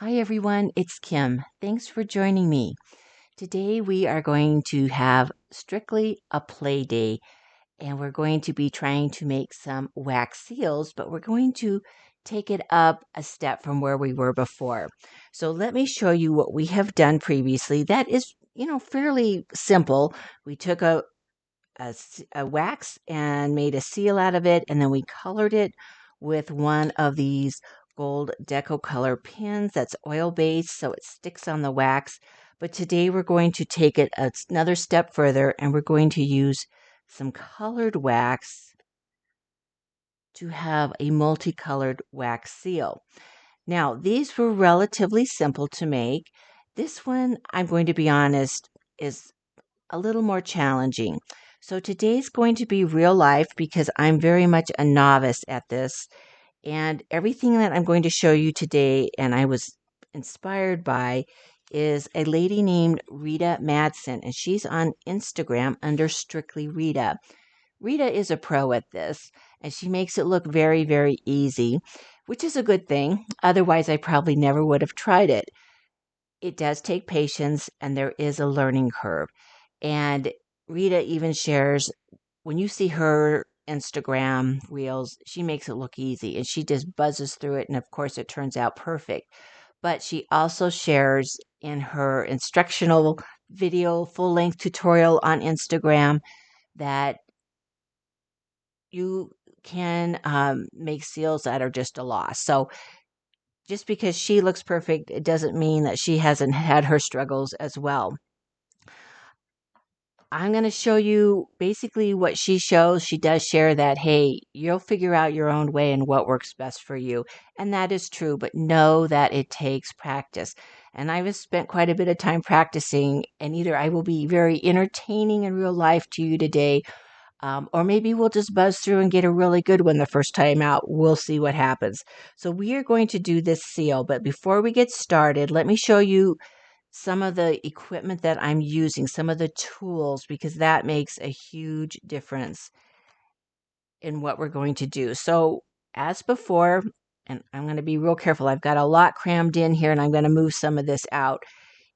Hi everyone, it's Kim. Thanks for joining me. Today we are going to have strictly a play day and we're going to be trying to make some wax seals, but we're going to take it up a step from where we were before. So let me show you what we have done previously. That is, fairly simple. We took a wax and made a seal out of it, and then we colored it with one of these gold deco color pins that's oil based so it sticks on the wax. But today we're going to take it another step further and we're going to use some colored wax to have a multicolored wax seal. Now, these were relatively simple to make. This one, I'm going to be honest, is a little more challenging. So today's going to be real life because I'm very much a novice at this. And everything that I'm going to show you today, and I was inspired by, is a lady named Rita Madsen, and she's on Instagram under Strictly Rita. Rita is a pro at this, and she makes it look very, very easy, which is a good thing. Otherwise, I probably never would have tried it. It does take patience, and there is a learning curve. And Rita even shares when you see her Instagram reels, she makes it look easy and she just buzzes through it. And of course, it turns out perfect. But she also shares in her instructional video, full length tutorial on Instagram that you can make seals that are just a loss. So just because she looks perfect, it doesn't mean that she hasn't had her struggles as well. I'm going to show you basically what she shows. She does share that, hey, you'll figure out your own way and what works best for you. And that is true, but know that it takes practice. And I've spent quite a bit of time practicing, and either I will be very entertaining in real life to you today, or maybe we'll just buzz through and get a really good one the first time out. We'll see what happens. So we are going to do this seal, but before we get started, let me show you some of the equipment that I'm using, some of the tools, because that makes a huge difference in what we're going to do. So, as before, and I'm going to be real careful, I've got a lot crammed in here and I'm going to move some of this out,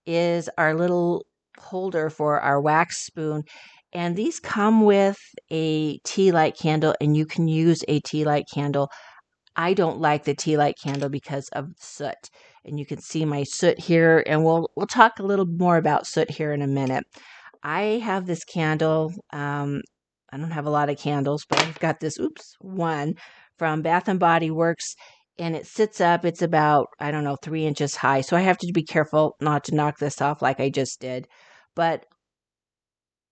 is our little holder for our wax spoon. And these come with a tea light candle, and you can use a tea light candle. I don't like the tea light candle because of soot. And you can see my soot here, and we'll talk a little more about soot here in a minute. I have this candle. I don't have a lot of candles, but I've got this, one from Bath and Body Works, and it sits up. It's about, I don't know, 3 inches high. So I have to be careful not to knock this off like I just did. But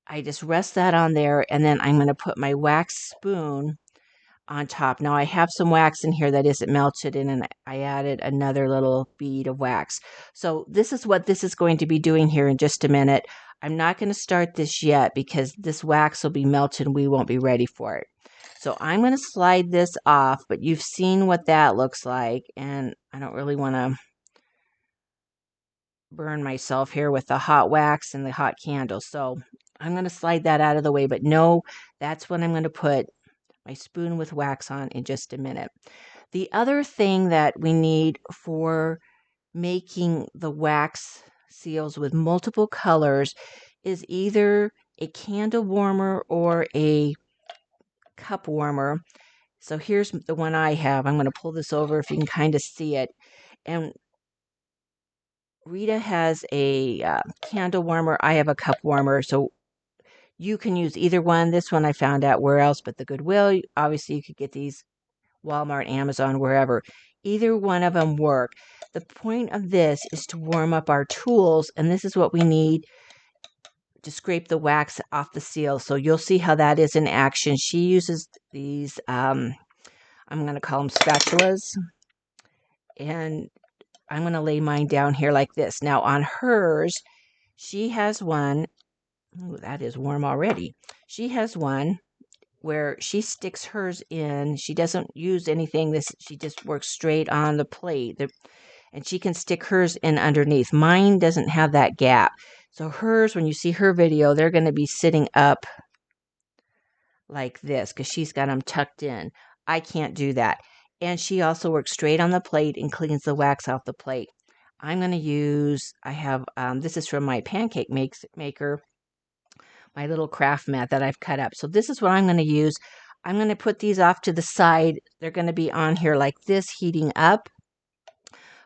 I just rest that on there, and then I'm going to put my wax spoon on top. Now I have some wax in here that isn't melted in, and I added another little bead of wax. So this is what this is going to be doing here in just a minute. I'm not going to start this yet because this wax will be melted and we won't be ready for it. So I'm going to slide this off, but you've seen what that looks like, and I don't really want to burn myself here with the hot wax and the hot candle. So I'm going to slide that out of the way, but no, that's what I'm going to put my spoon with wax on in just a minute. The other thing that we need for making the wax seals with multiple colors is either a candle warmer or a cup warmer. So here's the one I have. I'm going to pull this over if you can kind of see it. And Rita has a candle warmer. I have a cup warmer. So you can use either one. This one I found out where else but the Goodwill. Obviously, you could get these Walmart, Amazon, wherever. Either one of them work. The point of this is to warm up our tools, and this is what we need to scrape the wax off the seal. So you'll see how that is in action. She uses these, I'm going to call them spatulas, and I'm going to lay mine down here like this. Now on hers, she has one. Ooh, that is warm already. She has one where she sticks hers in. She doesn't use anything. She just works straight on the plate. And she can stick hers in underneath. Mine doesn't have that gap. So hers, when you see her video, they're going to be sitting up like this because she's got them tucked in. I can't do that. And she also works straight on the plate and cleans the wax off the plate. I'm going to use, I have, this is from my pancake maker, my little craft mat that I've cut up. So this is what I'm going to use. I'm going to put these off to the side. They're going to be on here like this, heating up.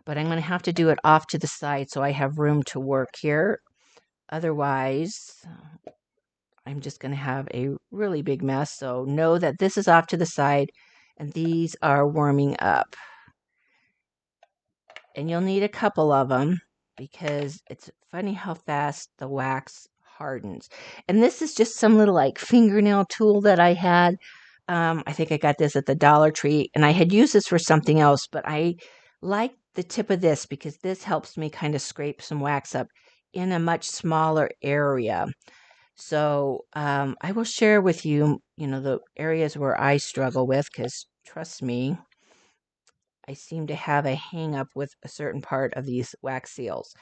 But I'm going to have to do it off to the side so I have room to work here. Otherwise, I'm just going to have a really big mess. So know that this is off to the side and these are warming up. And you'll need a couple of them because it's funny how fast the wax hardens. And this is just some little like fingernail tool that I had. I think I got this at the Dollar Tree, and I had used this for something else, but I like the tip of this because this helps me kind of scrape some wax up in a much smaller area. So I will share with you, the areas where I struggle with, because trust me, I seem to have a hang up with a certain part of these wax seals.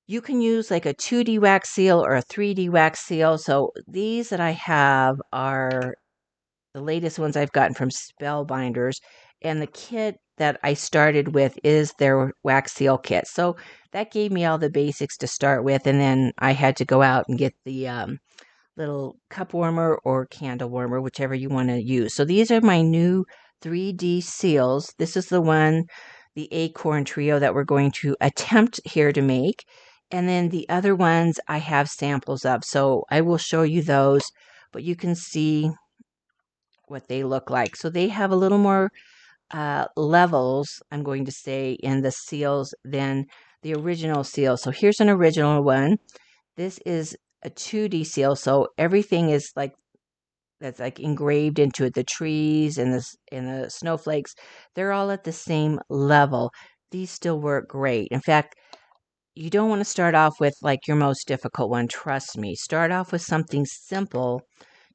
You can use like a 2D wax seal or a 3D wax seal. So these that I have are the latest ones I've gotten from Spellbinders. And the kit that I started with is their wax seal kit. So that gave me all the basics to start with. And then I had to go out and get the little cup warmer or candle warmer, whichever you want to use. So these are my new 3D seals. This is the one, the Acorn Trio, that we're going to attempt here to make. And then the other ones I have samples of. So I will show you those, but you can see what they look like. So they have a little more levels, I'm going to say, in the seals than the original seal. So here's an original one. This is a 2D seal, so everything is like that's like engraved into it. The trees and the snowflakes, they're all at the same level. These still work great. In fact, you don't want to start off with like your most difficult one. Trust me. Start off with something simple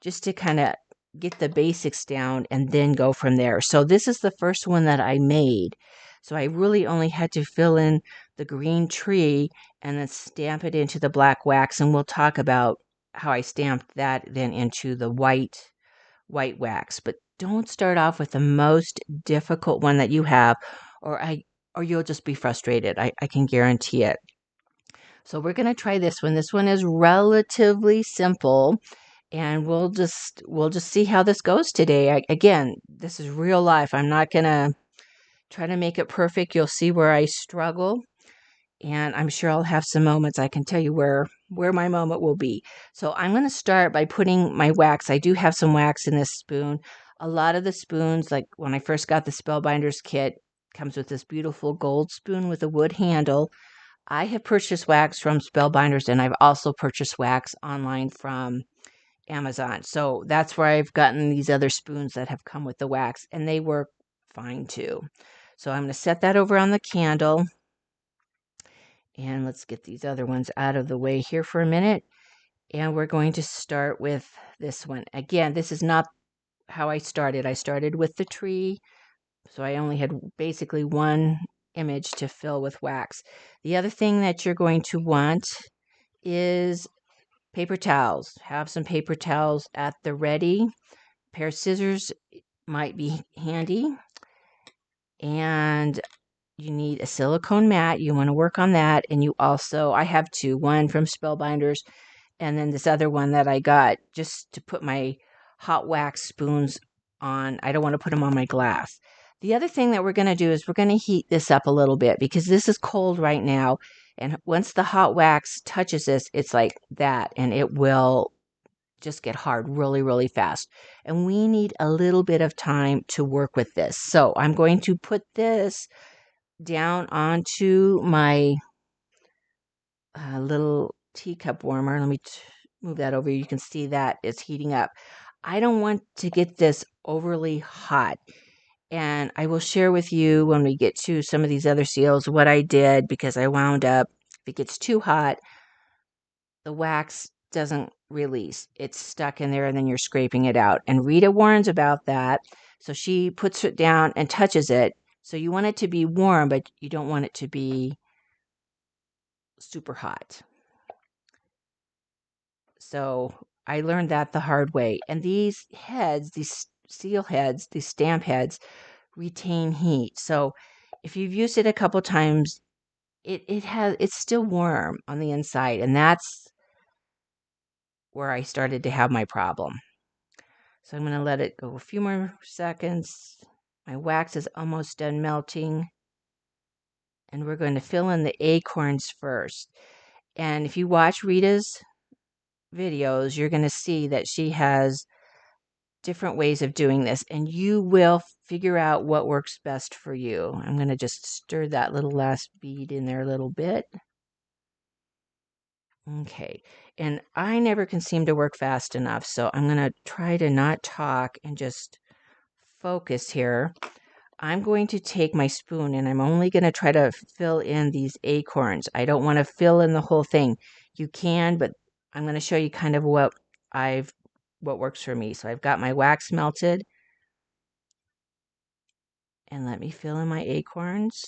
just to kind of get the basics down and then go from there. So this is the first one that I made. So I really only had to fill in the green tree and then stamp it into the black wax. And we'll talk about how I stamped that then into the white wax. But don't start off with the most difficult one that you have, or you'll just be frustrated. I can guarantee it. So we're going to try this one. This one is relatively simple, and we'll just see how this goes today. Again, this is real life. I'm not going to try to make it perfect. You'll see where I struggle, and I'm sure I'll have some moments. I can tell you where my moment will be. So I'm going to start by putting my wax. I do have some wax in this spoon. A lot of the spoons, like when I first got the Spellbinders kit, comes with this beautiful gold spoon with a wood handle. I have purchased wax from Spellbinders, and I've also purchased wax online from Amazon. So that's where I've gotten these other spoons that have come with the wax, and they work fine too. So I'm going to set that over on the candle. And let's get these other ones out of the way here for a minute. And we're going to start with this one. Again, this is not how I started. I started with the tree. So I only had basically one image to fill with wax. The other thing that you're going to want is paper towels. Have some paper towels at the ready. A pair of scissors might be handy. And you need a silicone mat. You want to work on that. And you also, I have two, one from Spellbinders and then this other one that I got just to put my hot wax spoons on. I don't want to put them on my glass. The other thing that we're going to do is we're going to heat this up a little bit because this is cold right now. And once the hot wax touches this, it's like that, and it will just get hard really, really fast. And we need a little bit of time to work with this. So I'm going to put this down onto my little teacup warmer. Let me move that over. You can see that it's heating up. I don't want to get this overly hot. And I will share with you when we get to some of these other seals what I did, because I wound up, if it gets too hot, the wax doesn't release. It's stuck in there and then you're scraping it out. And Rita warns about that. So she puts it down and touches it. So you want it to be warm, but you don't want it to be super hot. So I learned that the hard way. And these heads, these seal heads, these stamp heads, retain heat. So if you've used it a couple times, it's still warm on the inside, and that's where I started to have my problem. So I'm going to let it go a few more seconds. My wax is almost done melting. And we're going to fill in the acorns first. And if you watch Rita's videos, you're going to see that she has different ways of doing this, and you will figure out what works best for you. I'm going to just stir that little last bead in there a little bit. Okay, and I never can seem to work fast enough, so I'm going to try to not talk and just focus here. I'm going to take my spoon and I'm only going to try to fill in these acorns. I don't want to fill in the whole thing. You can, but I'm going to show you kind of what works for me. So I've got my wax melted. And let me fill in my acorns.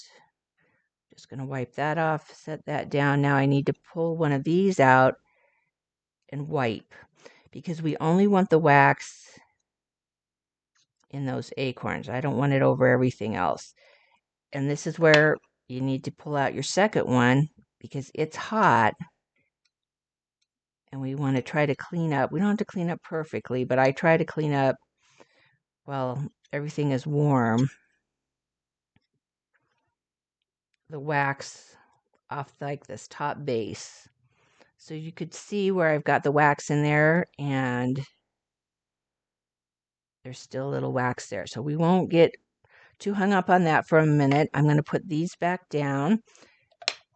Just going to wipe that off, set that down. Now I need to pull one of these out and wipe, because we only want the wax in those acorns. I don't want it over everything else. And this is where you need to pull out your second one, because it's hot. And we want to try to clean up. We don't have to clean up perfectly, but I try to clean up while everything is warm. The wax off like this top base. So you could see where I've got the wax in there, and there's still a little wax there. So we won't get too hung up on that for a minute. I'm going to put these back down,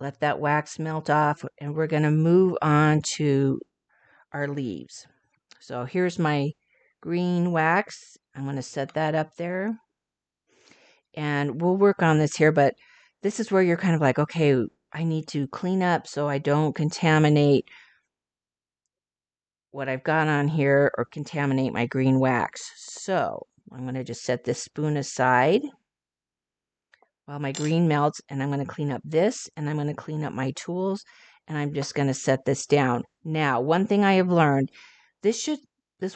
let that wax melt off, and we're going to move on to our leaves. So here's my green wax. I'm going to set that up there. And we'll work on this here, but this is where you're kind of like, okay, I need to clean up so I don't contaminate what I've got on here or contaminate my green wax. So I'm going to just set this spoon aside while my green melts, and I'm going to clean up this, and I'm going to clean up my tools, and I'm just going to set this down. Now, one thing I have learned, this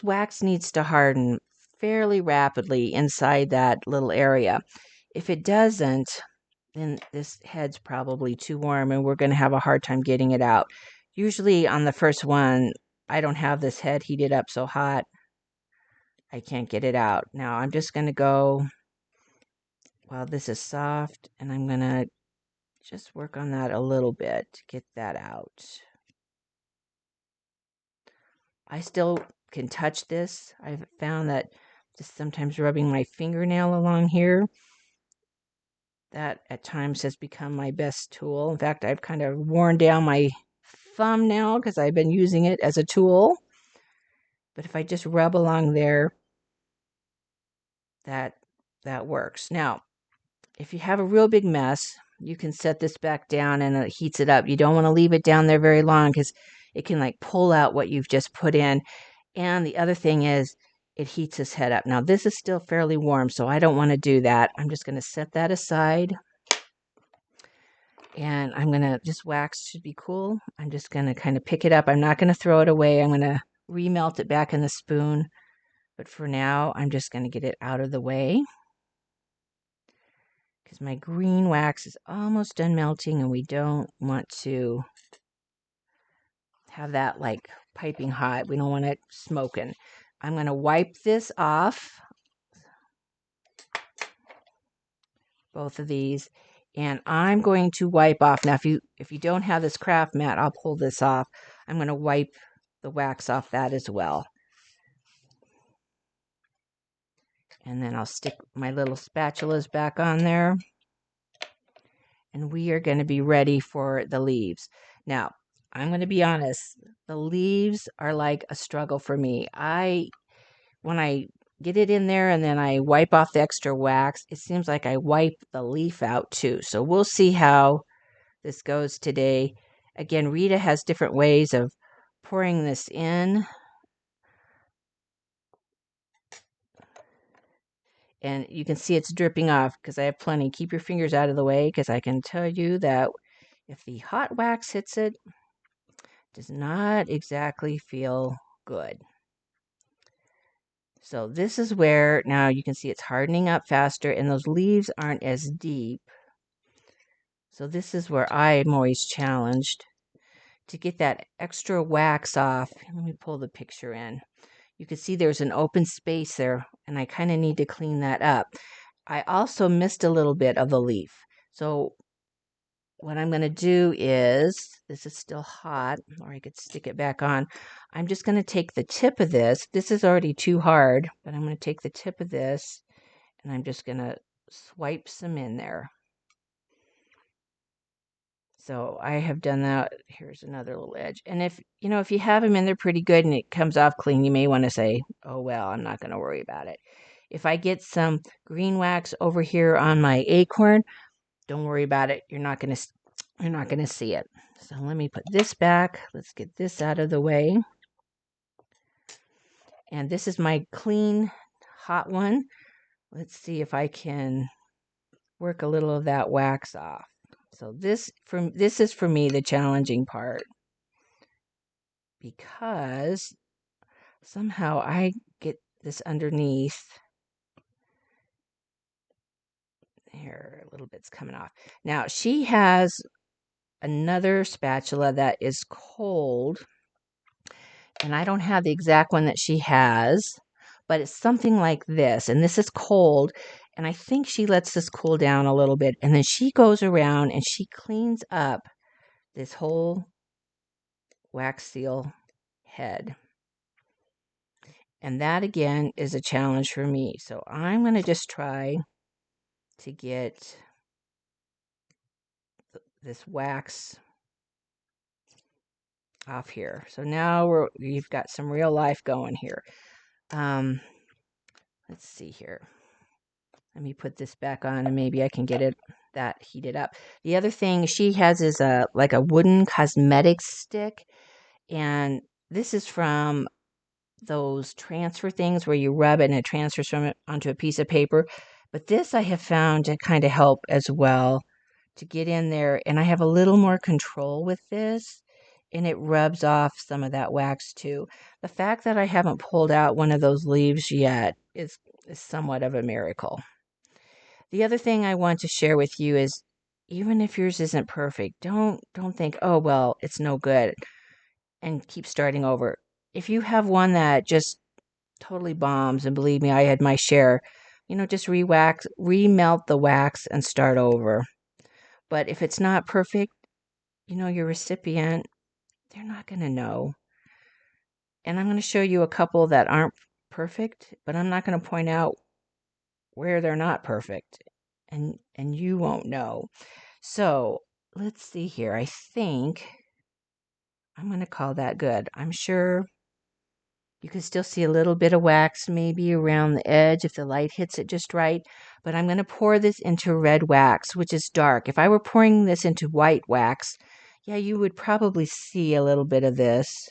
wax needs to harden fairly rapidly inside that little area. If it doesn't, then this head's probably too warm and we're going to have a hard time getting it out. Usually on the first one, I don't have this head heated up so hot, I can't get it out. Now I'm just going to go while this is soft, and I'm going to just work on that a little bit to get that out. I still can touch this. I've found that just sometimes rubbing my fingernail along here, that at times has become my best tool. In fact, I've kind of worn down my thumb now because I've been using it as a tool. But if I just rub along there, that works. Now, if you have a real big mess, you can set this back down and it heats it up. You don't want to leave it down there very long because it can like pull out what you've just put in. And the other thing is, it heats his head up. Now, this is still fairly warm, so I don't want to do that. I'm just going to set that aside. And I'm going to, this wax should be cool. I'm just going to kind of pick it up. I'm not going to throw it away. I'm going to remelt it back in the spoon. But for now, I'm just going to get it out of the way, because my green wax is almost done melting and we don't want to have that like piping hot. We don't want it smoking. I'm going to wipe this off, both of these, and I'm going to wipe off. Now, if you don't have this craft mat, I'll pull this off. I'm going to wipe the wax off that as well. And then I'll stick my little spatulas back on there. And we are going to be ready for the leaves. Now, I'm going to be honest. The leaves are like a struggle for me. When I get it in there and then I wipe off the extra wax, it seems like I wipe the leaf out too. So we'll see how this goes today. Again, Rita has different ways of pouring this in. And you can see it's dripping off because I have plenty. Keep your fingers out of the way, because I can tell you that if the hot wax hits it, does not exactly feel good. So this is where now you can see it's hardening up faster and those leaves aren't as deep. So this is where I'm always challenged to get that extra wax off. Let me pull the picture in. You can see there's an open space there, and I kind of need to clean that up. I also missed a little bit of the leaf. So what I'm going to do is, this is still hot, or I could stick it back on. I'm just going to take the tip of this. This is already too hard, but I'm going to take the tip of this, and I'm just going to swipe some in there. So I have done that. Here's another little edge. And if you have them in there pretty good and it comes off clean, you may want to say, oh, well, I'm not going to worry about it. If I get some green wax over here on my acorn, don't worry about it. You're not going to see it. So let me put this back. Let's get this out of the way. And this is my clean, hot one. Let's see if I can work a little of that wax off. So this is for me the challenging part, because somehow I get this underneath. Here, a little bit's coming off. Now, she has another spatula that is cold, and I don't have the exact one that she has, but it's something like this, and this is cold, and I think she lets this cool down a little bit, and then she goes around and she cleans up this whole wax seal head. And that, again, is a challenge for me. So I'm going to just try to get this wax off here. So now we've got some real life going here. Let's see here. Let me put this back on and maybe I can get that heated up. The other thing she has is like a wooden cosmetic stick. And this is from those transfer things where you rub it and it transfers from it onto a piece of paper. But this I have found to kind of help as well, to get in there, and I have a little more control with this, and it rubs off some of that wax too. The fact that I haven't pulled out one of those leaves yet is somewhat of a miracle. The other thing I want to share with you is, even if yours isn't perfect, don't think, oh well, it's no good, and keep starting over. If you have one that just totally bombs, and believe me, I had my share, just remelt the wax and start over. But if it's not perfect, your recipient, they're not going to know. And I'm going to show you a couple that aren't perfect, but I'm not going to point out where they're not perfect, and you won't know. So let's see here. I think I'm going to call that good. I'm sure you can still see a little bit of wax maybe around the edge if the light hits it just right. But I'm going to pour this into red wax, which is dark. If I were pouring this into white wax, yeah, you would probably see a little bit of this.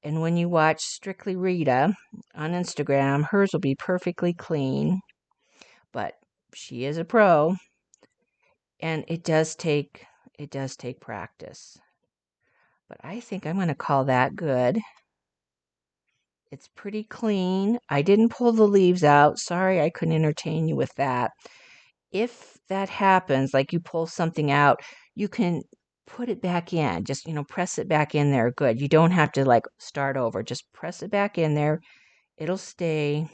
And when you watch Strictly Rita on Instagram, hers will be perfectly clean. But she is a pro, and it does take practice. But I think I'm going to call that good. It's pretty clean. I didn't pull the leaves out. Sorry, I couldn't entertain you with that. If that happens, like you pull something out, you can put it back in. Just, press it back in there. Good. You don't have to like start over. Just press it back in there. It'll stay.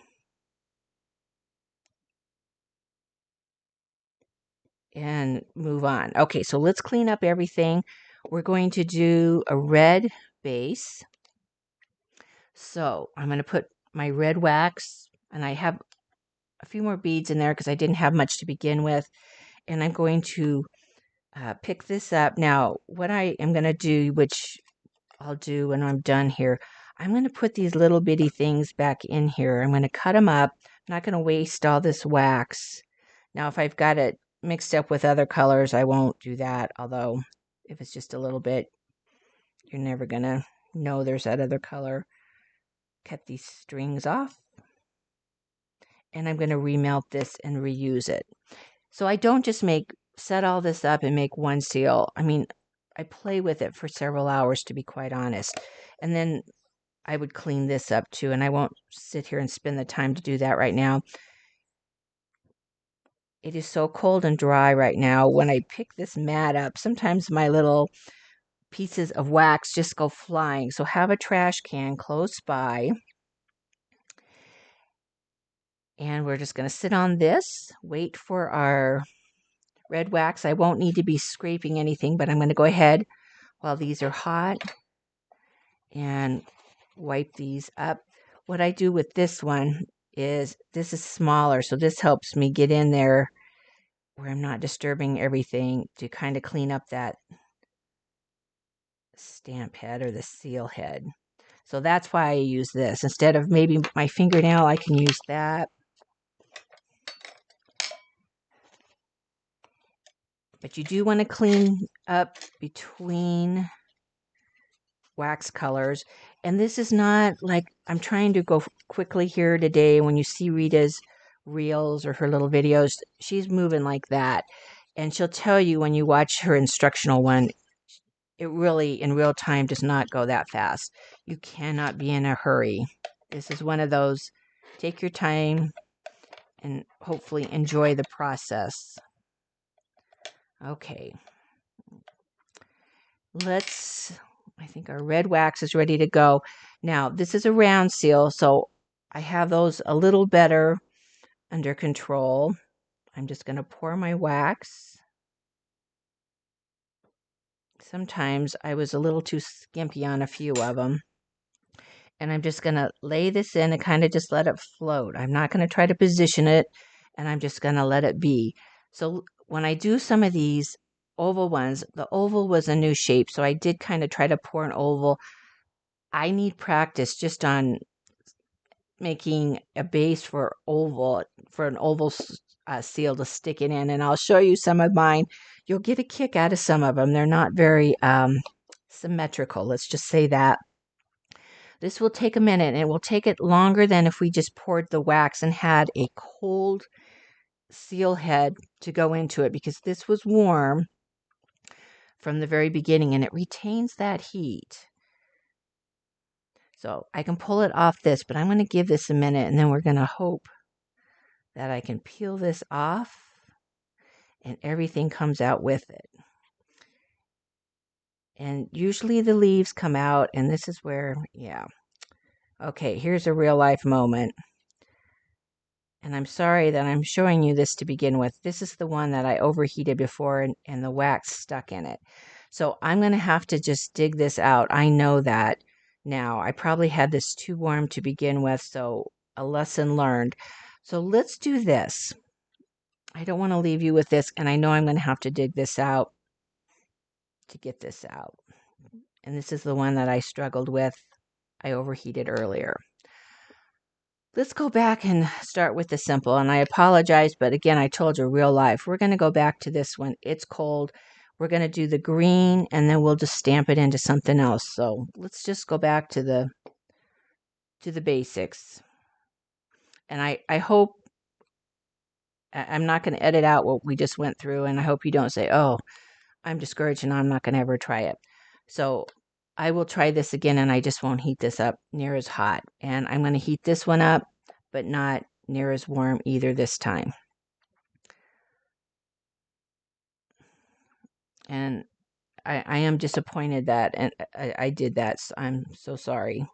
And move on. Okay, so let's clean up everything. We're going to do a red base. So I'm going to put my red wax, and I have a few more beads in there because I didn't have much to begin with. And I'm going to pick this up. Now, what I am going to do, which I'll do when I'm done here, I'm going to put these little bitty things back in here. I'm going to cut them up. I'm not going to waste all this wax. Now, if I've got it mixed up with other colors, I won't do that. Although, if it's just a little bit, you're never going to know there's that other color. Cut these strings off. And I'm going to remelt this and reuse it. So I don't just set all this up and make one seal. I mean, I play with it for several hours, to be quite honest. And then I would clean this up too, and I won't sit here and spend the time to do that right now. It is so cold and dry right now. When I pick this mat up, sometimes my little pieces of wax just go flying. So have a trash can close by. And we're just going to sit on this, wait for our red wax. I won't need to be scraping anything, but I'm going to go ahead while these are hot and wipe these up. What I do with this one is, this is smaller, so this helps me get in there where I'm not disturbing everything to kind of clean up that stamp head or the seal head. So that's why I use this. Instead of maybe my fingernail, I can use that. But you do want to clean up between wax colors. And this is not like, I'm trying to go quickly here today. When you see Rita's reels or her little videos, she's moving like that. And she'll tell you when you watch her instructional one, it really, in real time, does not go that fast. You cannot be in a hurry. This is one of those, take your time and hopefully enjoy the process. Okay. I think our red wax is ready to go. Now, this is a round seal, so I have those a little better under control. I'm just going to pour my wax. Sometimes I was a little too skimpy on a few of them. And I'm just going to lay this in and kind of just let it float. I'm not going to try to position it, and I'm just going to let it be. So when I do some of these oval ones, the oval was a new shape, so I did kind of try to pour an oval. I need practice just on making a base for an oval seal to stick it in, and I'll show you some of mine. You'll get a kick out of some of them. They're not very symmetrical, let's just say that. This will take a minute, and it will take it longer than if we just poured the wax and had a cold seal head to go into it, because this was warm from the very beginning and it retains that heat. So I can pull it off this, but I'm going to give this a minute, and then we're going to hope that I can peel this off and everything comes out with it. And usually the leaves come out, and this is where, yeah. Okay, here's a real life moment. And I'm sorry that I'm showing you this to begin with. This is the one that I overheated before, and the wax stuck in it. So I'm going to have to just dig this out. I know that now. I probably had this too warm to begin with, so a lesson learned. So let's do this. I don't want to leave you with this, and I know I'm going to have to dig this out to get this out. And this is the one that I struggled with. I overheated earlier. Let's go back and start with the simple. And I apologize, but again, I told you, real life. We're going to go back to this one. It's cold. We're going to do the green, and then we'll just stamp it into something else. So let's just go back to the basics. And I hope I'm not going to edit out what we just went through, and I hope you don't say, oh, I'm discouraged and I'm not going to ever try it. So I will try this again, and I just won't heat this up near as hot. And I'm going to heat this one up, but not near as warm either this time. And I am disappointed that and I did that. So I'm so sorry.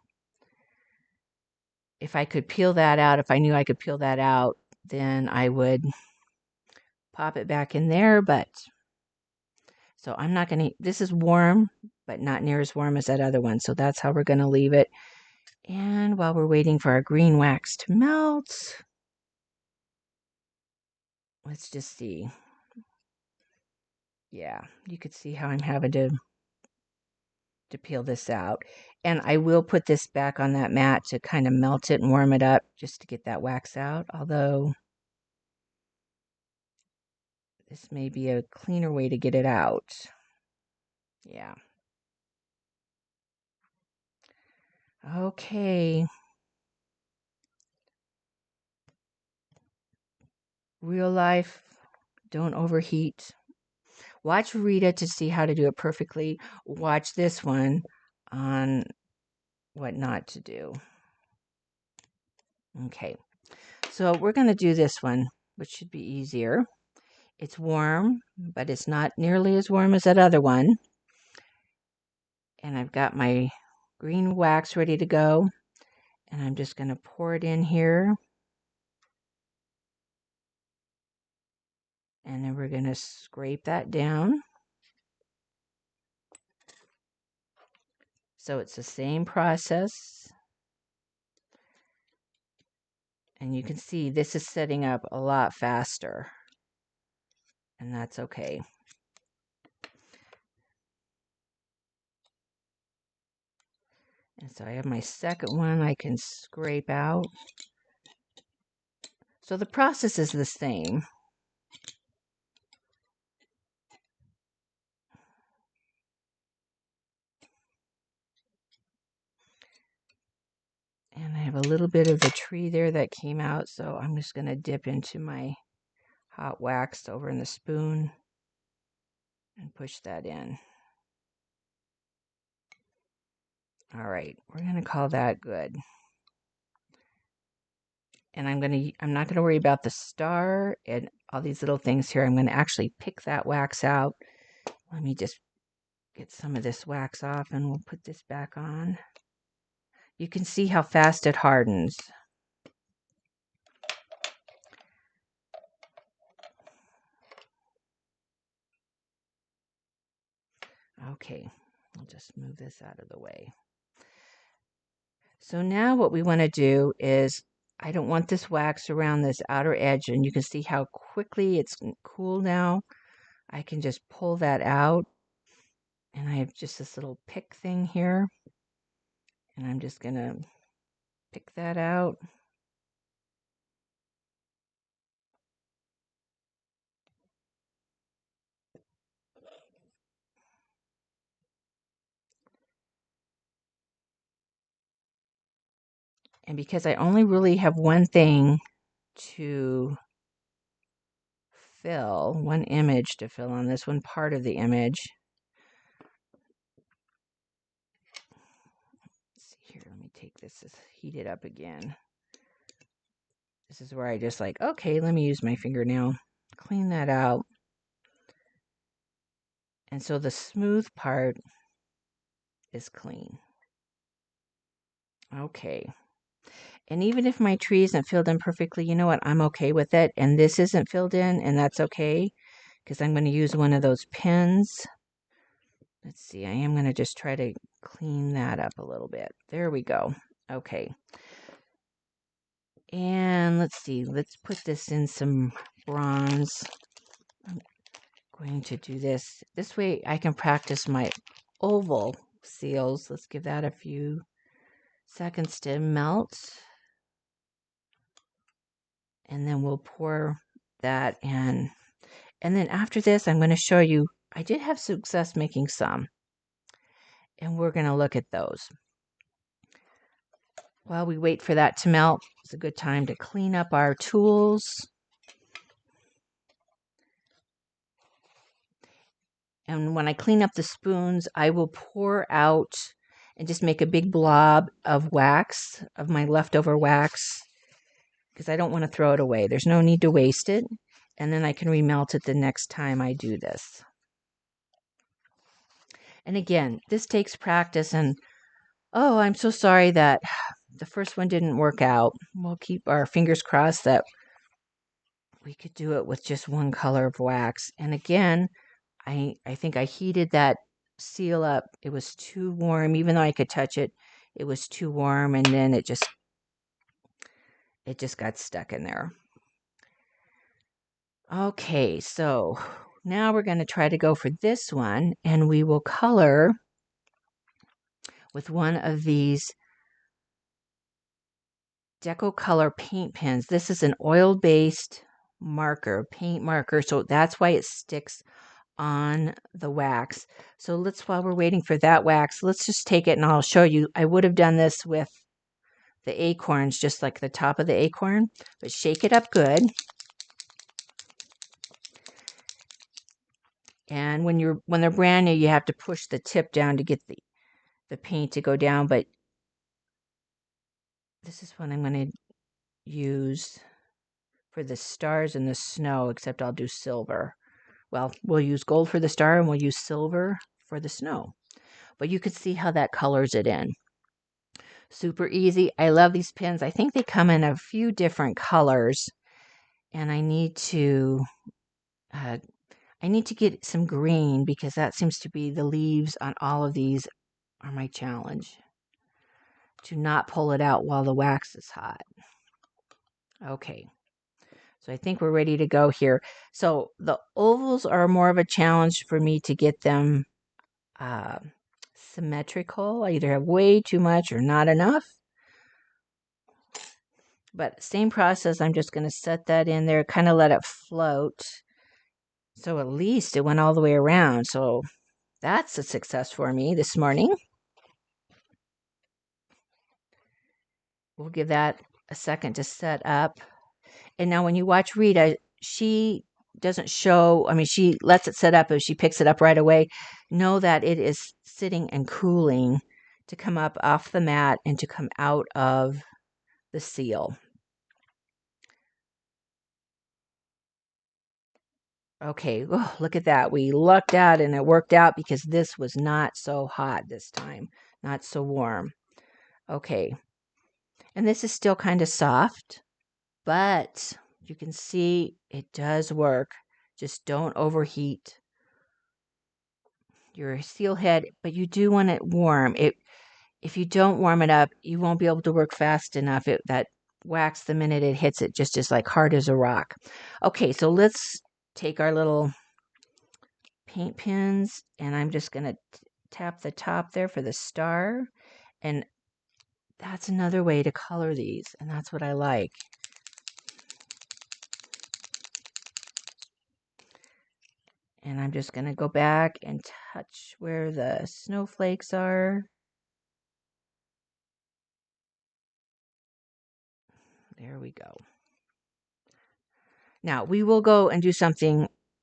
If I could peel that out, if I knew I could peel that out, then I would pop it back in there. But so I'm not going to, this is warm, but not near as warm as that other one. So that's how we're going to leave it. And while we're waiting for our green wax to melt, let's just see. Yeah, you could see how I'm having to peel this out. And I will put this back on that mat to kind of melt it and warm it up just to get that wax out. Although this may be a cleaner way to get it out. Yeah. Okay. Real life, don't overheat. Watch Rita to see how to do it perfectly. Watch this one on what not to do. Okay. So we're going to do this one, which should be easier. It's warm, but it's not nearly as warm as that other one. And I've got my green wax ready to go. And I'm just going to pour it in here. And then we're going to scrape that down. So it's the same process. And you can see this is setting up a lot faster. And that's okay. And so I have my second one I can scrape out. So the process is the same. And I have a little bit of the tree there that came out, so I'm just going to dip into my hot wax over in the spoon and push that in. All right, we're going to call that good. And I'm not going to worry about the star and all these little things here. I'm going to actually pick that wax out. Let me just get some of this wax off and we'll put this back on. You can see how fast it hardens. Okay, I'll just move this out of the way. So now what we want to do is, I don't want this wax around this outer edge, and you can see how quickly it's cool now. I can just pull that out, and I have just this little pick thing here, and I'm just going to pick that out. And because I only really have one thing to fill, one image to fill on this one part of the image. Let's see here, let me take this, heat it up again. This is where I just like, okay, let me use my fingernail, clean that out. And so the smooth part is clean. Okay. And even if my tree isn't filled in perfectly, you know what? I'm okay with it. And this isn't filled in, and that's okay, because I'm going to use one of those pins. Let's see. I am going to just try to clean that up a little bit. There we go. Okay. And let's see. Let's put this in some bronze. I'm going to do this. This way I can practice my oval seals. Let's give that a few seconds to melt. And then we'll pour that in. And then after this, I'm going to show you, I did have success making some. And we're going to look at those. While we wait for that to melt, it's a good time to clean up our tools. And when I clean up the spoons, I will pour out and just make a big blob of wax, of my leftover wax, because I don't want to throw it away. There's no need to waste it. And then I can remelt it the next time I do this. And again, this takes practice. And oh, I'm so sorry that the first one didn't work out. We'll keep our fingers crossed that we could do it with just one color of wax. And again, I think I heated that seal up. It was too warm. Even though I could touch it, it was too warm. And then it just got stuck in there. Okay, so now we're going to try to go for this one. And we will color with one of these DecoColor paint pens. This is an oil-based marker, paint marker, so that's why it sticks on the wax. So while we're waiting for that wax, let's just take it and I'll show you. I would have done this with the acorns, just like the top of the acorn, but shake it up good. And when they're brand new, you have to push the tip down to get the paint to go down, but this is what I'm going to use for the stars and the snow, except I'll do silver. Well, we'll use gold for the star and we'll use silver for the snow. But you can see how that colors it in. Super easy. I love these pins. I think they come in a few different colors. And I need to get some green because that seems to be the leaves on all of these are my challenge. To not pull it out while the wax is hot. Okay. So I think we're ready to go here. So the ovals are more of a challenge for me to get them symmetrical. I either have way too much or not enough. But same process, I'm just going to set that in there, kind of let it float. So at least it went all the way around. So that's a success for me this morning. We'll give that a second to set up. And now when you watch Rita, she doesn't show, I mean, she lets it set up. If she picks it up right away, know that it is sitting and cooling to come up off the mat and to come out of the seal. Okay, oh, look at that. We lucked out and it worked out because this was not so hot this time, not so warm. Okay, and this is still kind of soft, but you can see it does work. Just don't overheat your seal head, but you do want it warm. If you don't warm it up, you won't be able to work fast enough. That wax, the minute it hits it, just is like hard as a rock. Okay, so let's take our little paint pins, and I'm just going to tap the top there for the star, and that's another way to color these, and that's what I like. And I'm just going to go back and touch where the snowflakes are. There we go. Now we will go and do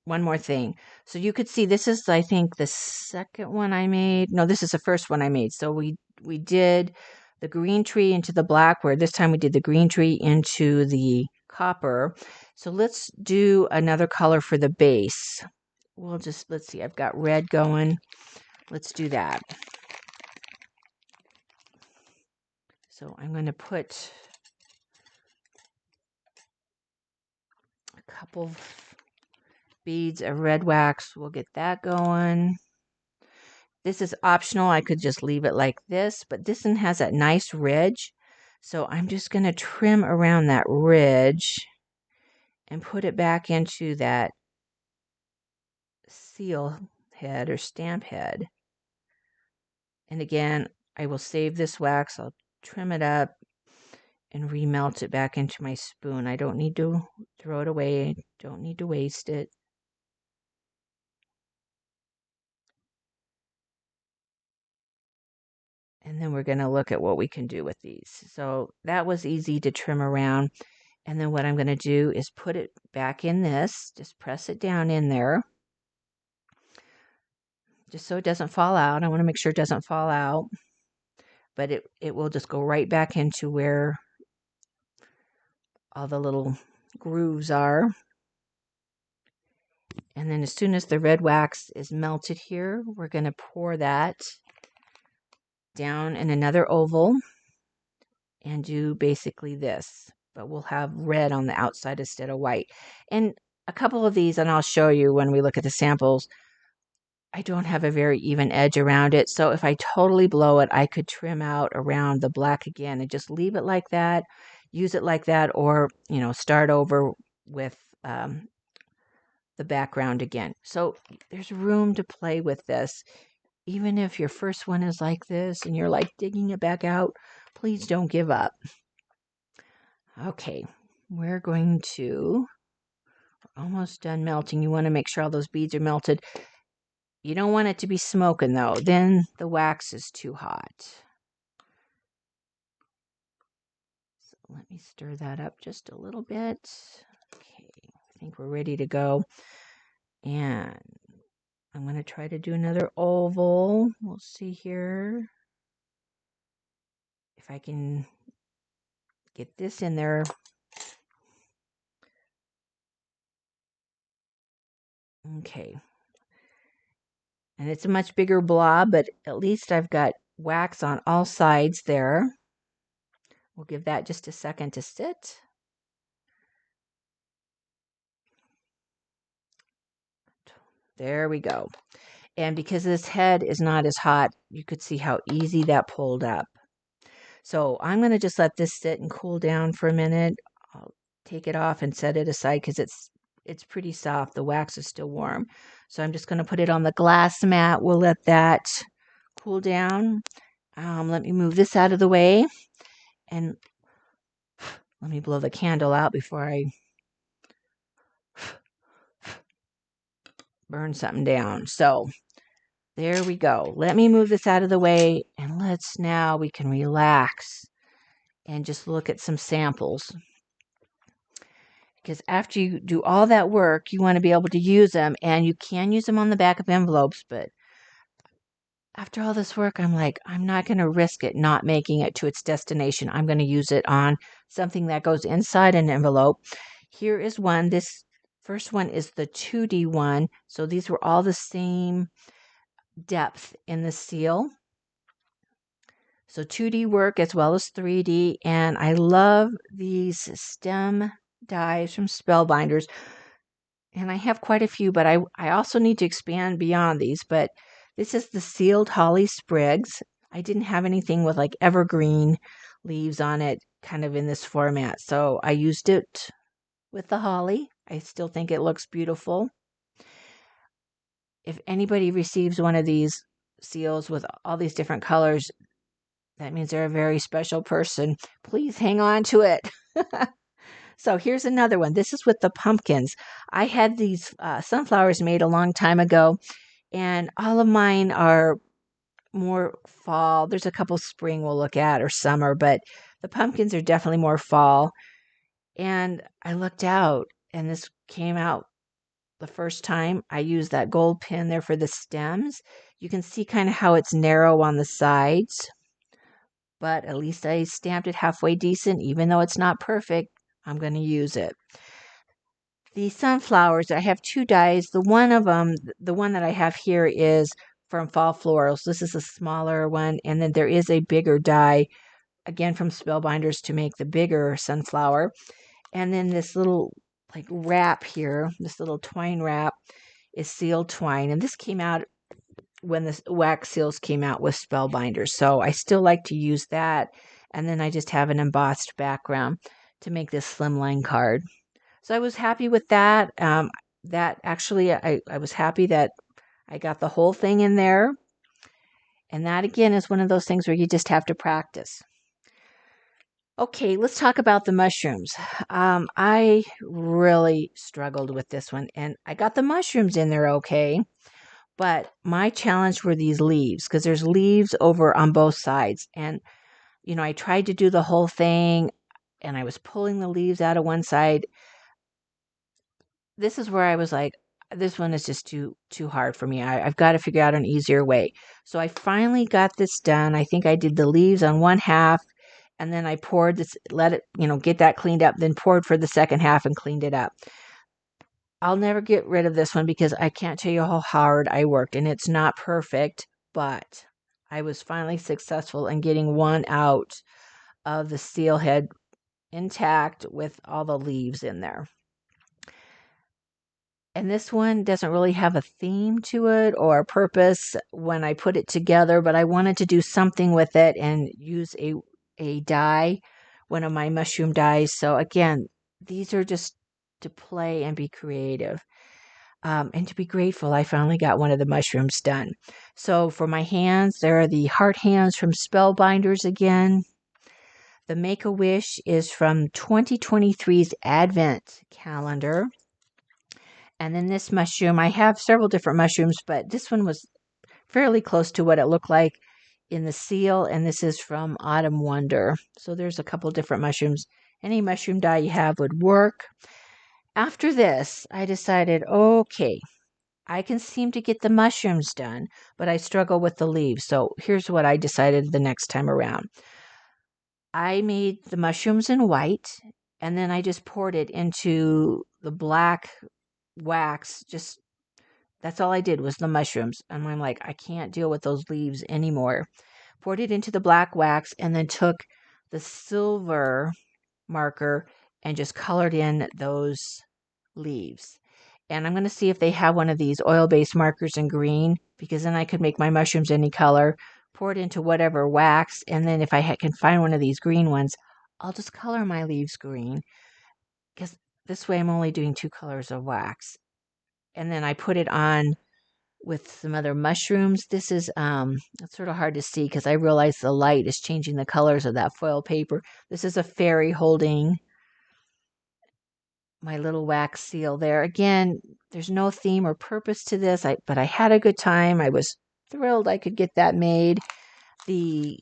one more thing. So you could see this is, I think, the second one I made. No, this is the first one I made. So we did the green tree into the black, where this time we did the green tree into the copper. So let's do another color for the base. Let's see, I've got red going. Let's do that. So I'm going to put a couple beads of red wax. We'll get that going. This is optional. I could just leave it like this, but this one has that nice ridge. So I'm just going to trim around that ridge and put it back into that seal head or stamp head. And again, I will save this wax. I'll trim it up and remelt it back into my spoon. I don't need to throw it away. Don't need to waste it. And then we're going to look at what we can do with these. So that was easy to trim around. And then what I'm going to do is put it back in this. Just press it down in there. Just so it doesn't fall out. I want to make sure it doesn't fall out. But it will just go right back into where all the little grooves are. And then as soon as the red wax is melted here, we're going to pour that down in another oval and do basically this. But we'll have red on the outside instead of white. And a couple of these, and I'll show you when we look at the samples, I don't have a very even edge around it. So if I totally blow it, I could trim out around the black again and just leave it like that, use it like that, or, start over with the background again. So there's room to play with this. Even if your first one is like this and you're like digging it back out, please don't give up. Okay, we're almost done melting. You want to make sure all those beads are melted. You don't want it to be smoking though. Then the wax is too hot. So let me stir that up just a little bit. Okay, I think we're ready to go. And I'm going to try to do another oval. We'll see here if I can get this in there. Okay. And it's a much bigger blob, but at least I've got wax on all sides there. We'll give that just a second to sit. There we go. And because this head is not as hot, you could see how easy that pulled up. So I'm going to just let this sit and cool down for a minute. I'll take it off and set it aside because it's pretty soft. The wax is still warm. So I'm just going to put it on the glass mat. We'll let that cool down. Let me move this out of the way. And let me blow the candle out before I burn something down. So there we go. Let me move this out of the way, and we can relax and just look at some samples. Because after you do all that work, you want to be able to use them, and you can use them on the back of envelopes, but after all this work, I'm like, I'm not going to risk it not making it to its destination. I'm going to use it on something that goes inside an envelope. Here is one. This first one is the 2D one. So these were all the same depth in the seal. So 2D work as well as 3D. And I love these stem dies from Spellbinders. And I have quite a few, but I also need to expand beyond these. But this is the sealed holly sprigs. I didn't have anything with like evergreen leaves on it kind of in this format. So I used it with the holly. I still think it looks beautiful. If anybody receives one of these seals with all these different colors, that means they're a very special person. Please hang on to it. So here's another one. This is with the pumpkins. I had these sunflowers made a long time ago, and all of mine are more fall. There's a couple spring we'll look at or summer, but the pumpkins are definitely more fall. And I looked out, and this came out the first time. I used that gold pin there for the stems. You can see kind of how it's narrow on the sides, but at least I stamped it halfway decent. Even though it's not perfect, I'm going to use it. The sunflowers, I have two dies. The one of them, the one that I have here is from Fall Florals. This is a smaller one. And then there is a bigger die, again from Spellbinders, to make the bigger sunflower. And then this little like wrap here, this little twine wrap is sealed twine. And this came out when the wax seals came out with Spellbinders. So I still like to use that. And then I just have an embossed background to make this slimline card. So I was happy with that. That actually, I was happy that I got the whole thing in there. And that, again, is one of those things where you just have to practice. Okay, let's talk about the mushrooms. I really struggled with this one, and I got the mushrooms in there okay. But my challenge were these leaves, because there's leaves over on both sides. And, I tried to do the whole thing, and I was pulling the leaves out of one side. This is where I was like, this one is just too hard for me. I've got to figure out an easier way. So I finally got this done. I think I did the leaves on one half, and then I poured this, let it, get that cleaned up, then poured for the second half and cleaned it up. I'll never get rid of this one because I can't tell you how hard I worked, and it's not perfect, but I was finally successful in getting one out of the seal head intact with all the leaves in there. And this one doesn't really have a theme to it or a purpose when I put it together, but I wanted to do something with it and use a die, one of my mushroom dies. So again, these are just to play and be creative. And to be grateful, I finally got one of the mushrooms done. So for my hands, there are the heart hands from Spellbinders again. The Make-A-Wish is from 2023's Advent calendar. And then this mushroom, I have several different mushrooms, but this one was fairly close to what it looked like in the seal. And this is from Autumn Wonder. So there's a couple different mushrooms. Any mushroom die you have would work. After this, I decided, okay, I can seem to get the mushrooms done, but I struggle with the leaves. So here's what I decided the next time around. I made the mushrooms in white, and then I just poured it into the black wax, just That's all I did was the mushrooms. And I'm like, I can't deal with those leaves anymore. Poured it into the black wax and then took the silver marker and just colored in those leaves. And I'm going to see if they have one of these oil-based markers in green, because then I could make my mushrooms any color, pour it into whatever wax, and then if I can find one of these green ones, I'll just color my leaves green, because this way I'm only doing 2 colors of wax. And then I put it on with some other mushrooms. This is it's sort of hard to see because I realize the light is changing the colors of that foil paper. This is a fairy holding my little wax seal there. Again, there's no theme or purpose to this, but I had a good time. I was thrilled I could get that made. The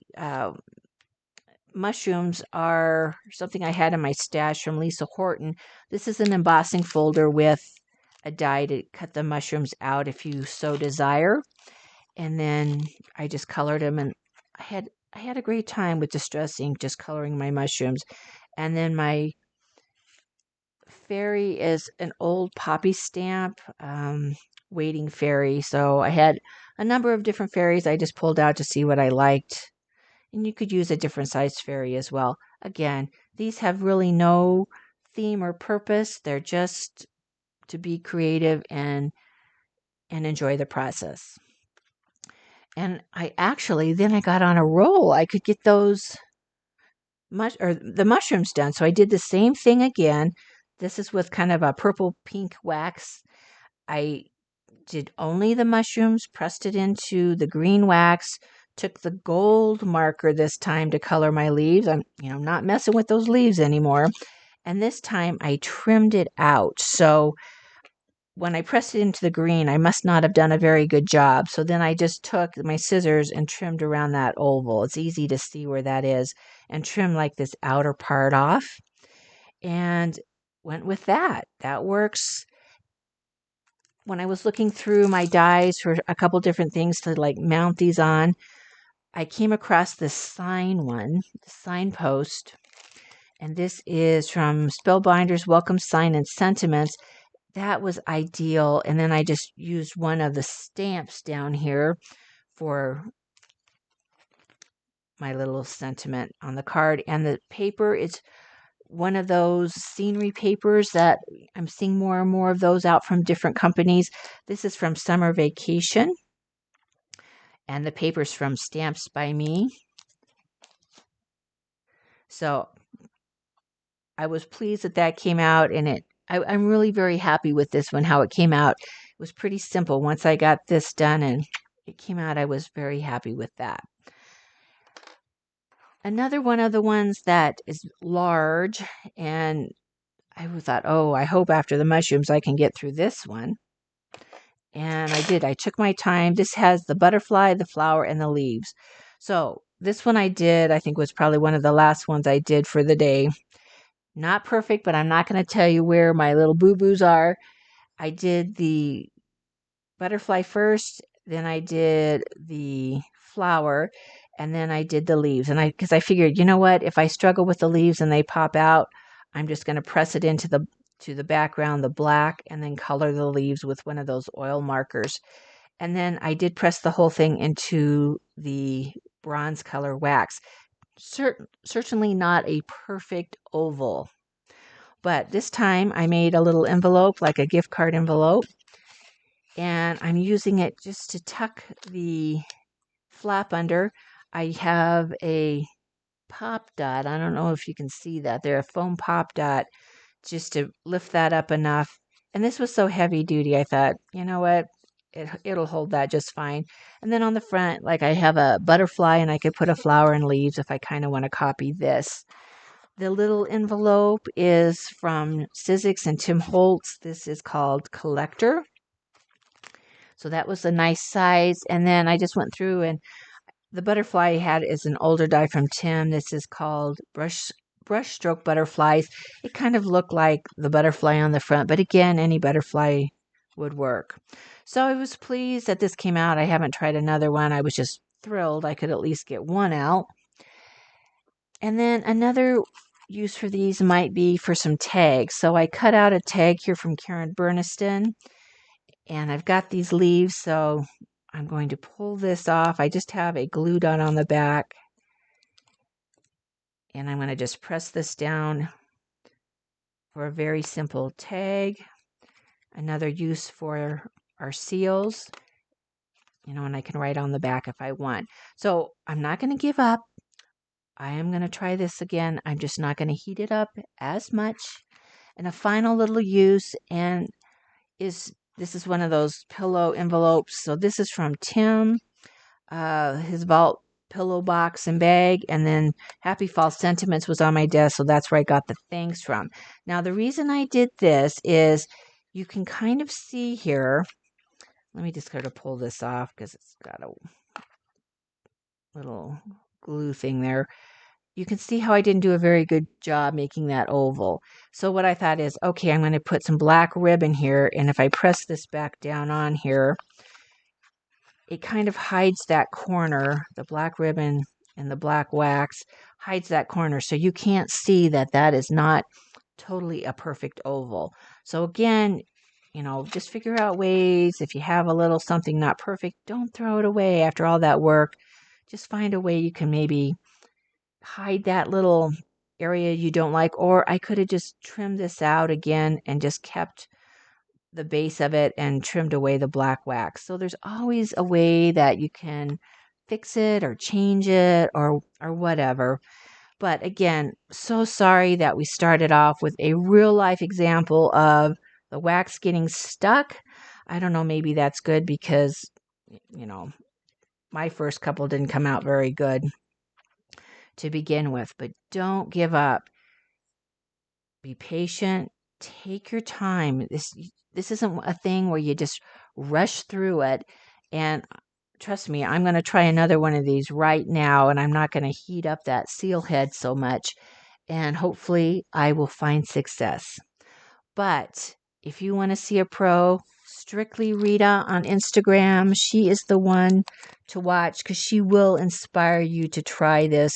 mushrooms are something I had in my stash from Lisa Horton. This is an embossing folder with a die to cut the mushrooms out if you so desire. And then I just colored them, and I had a great time with Distress ink just coloring my mushrooms. And then my fairy is an old poppy stamp waiting fairy. So I had a number of different fairies I just pulled out to see what I liked. And you could use a different size fairy as well. Again, these have really no theme or purpose. They're just to be creative and enjoy the process. And then I got on a roll. I could get those the mushrooms done. So I did the same thing again. This is with kind of a purple pink wax. I did only the mushrooms, pressed it into the green wax, took the gold marker this time to color my leaves. I'm, not messing with those leaves anymore. And this time I trimmed it out. So when I pressed it into the green, I must not have done a very good job. So then I just took my scissors and trimmed around that oval. It's easy to see where that is, and trim like this outer part off, and went with that. That works. When I was looking through my dies for a couple different things to like mount these on, I came across this the signpost, and this is from Spellbinders Welcome Sign and Sentiments. That was ideal. And then I just used one of the stamps down here for my little sentiment on the card. And the paper is one of those scenery papers that I'm seeing more and more of those out from different companies. This is from Summer Vacation, and the paper's from Stamps by Me. So I was pleased that came out, and I'm really very happy with this one, how it came out. It was pretty simple. Once I got this done and it came out, I was very happy with that. Another one of the ones that is large, and I thought, oh, I hope after the mushrooms I can get through this one. And I did. I took my time. This has the butterfly, the flower, and the leaves. So this one I think was probably one of the last ones I did for the day. Not perfect, but I'm not going to tell you where my little boo-boos are. I did the butterfly first, then I did the flower, and then I did the leaves. And because I figured, you know what, if I struggle with the leaves and they pop out, I'm just going to press it into the background, the black, and then color the leaves with one of those oil markers. And then I did press the whole thing into the bronze color wax. Certainly not a perfect oval, but this time I made a little envelope, like a gift card envelope, and I'm using it just to tuck the flap under. I have a pop dot. I don't know if you can see that. They're a foam pop dot just to lift that up enough. And this was so heavy duty, I thought, you know what? It'll hold that just fine. And then on the front, like I have a butterfly, and I could put a flower and leaves if I kind of want to copy this. The little envelope is from Sizzix and Tim Holtz. This is called Collector. So that was a nice size. And then I just went through, and the butterfly I had is an older die from Tim. This is called Brush Stroke Butterflies. It kind of looked like the butterfly on the front, but again, any butterfly would work. So I was pleased that this came out. I haven't tried another one. I was just thrilled I could at least get one out. And then another use for these might be for some tags. So I cut out a tag here from Karen Burniston, And I've got these leaves, so I'm going to pull this off. I just have a glue dot on the back. And I'm going to just press this down for a very simple tag. Another use for our seals, and I can write on the back if I want. So I'm not going to give up. I am going to try this again. I'm just not going to heat it up as much. And a final little use this is one of those pillow envelopes. So this is from Tim, his vault pillow box and bag, and then Happy Fall Sentiments was on my desk, so that's where I got the thanks from. Now the reason I did this is you can kind of see here. Let me just kind of pull this off because it's got a little glue thing there. You can see how I didn't do a very good job making that oval. So what I thought is, okay, I'm going to put some black ribbon here, and if I press this back down on here, it kind of hides that corner. The black ribbon and the black wax hides that corner, so you can't see that that is not totally a perfect oval. So again, just figure out ways. If you have a little something not perfect, don't throw it away after all that work. Just find a way you can maybe hide that little area you don't like. Or I could have just trimmed this out again and just kept the base of it and trimmed away the black wax. So there's always a way that you can fix it or change it or whatever. But again, so sorry that we started off with a real life example of the wax getting stuck. I don't know, maybe that's good because, my first couple didn't come out very good to begin with. But don't give up. Be patient. Take your time. This isn't a thing where you just rush through it. And trust me, I'm going to try another one of these right now, and I'm not going to heat up that seal head so much. And hopefully I will find success. But if you want to see a pro, Strictly Rita on Instagram. She is the one to watch because she will inspire you to try this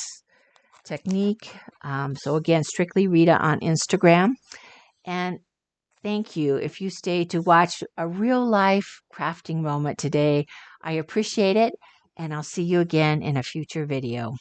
technique. So again, Strictly Rita on Instagram. And thank you if you stay to watch a real life crafting moment today. I appreciate it, and I'll see you again in a future video.